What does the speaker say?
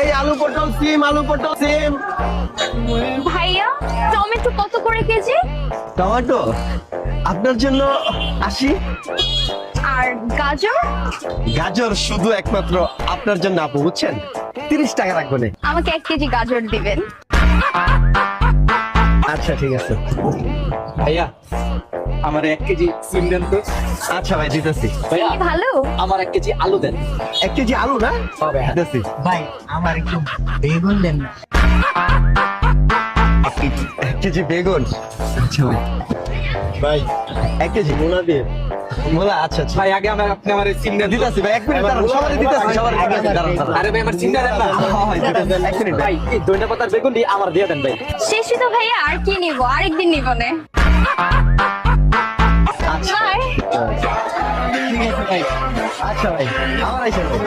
এই আলু পটল সিম, আলু পটল সিম। ভাইয়া টমেটো কত করে কেজি? টমেটো আপনার জন্য 80। আর গাজর? গাজর শুধু একমাত্র আপনার জন্য আপু, বুঝছেন? 30 টাকা রাখবেন। আমাকে 1 কেজি গাজর দিবেন। আচ্ছা ঠিক আছে। ভাইয়া আমার 1 কেজি সিম দেন তো। আচ্ছা ভাই দিতেছি। ভাইয়া কি ভালো? আমার 1 কেজি আলু দেন। 1 কেজি আলু না? হবে, হ্যাঁ। দিতেছি। ভাই আমার একটু বেগুন দেন না। 1 কেজি বেগুন। আচ্ছা ভাই। ভাই 1 কেজি মূলা দিয়ে। মূলা, আচ্ছা আচ্ছা। ভাই আগে আপনি আমার সিম দেন। দিতেছি ভাই, 1 মিনিট দাঁড়ান, সবারই দিতেছি, সবারই দিতেছি, দাঁড়ান, দাঁড়ান। আরে ভাই আমার সিমটা দেন না। হ্যাঁ, দিতেছি, 1 মিনিট ভাই। ভাই এই ধনিয়া পাতার বেগুনটি আমার দিয়ে দেন ভাই। শেষই তো ভাইয়া, আর কি নিব? আরেকদিন নিব নে। আচ্ছা বাই। ঠিক আছে ভাই। আচ্ছা ভাই, আমার আইসা ভাই।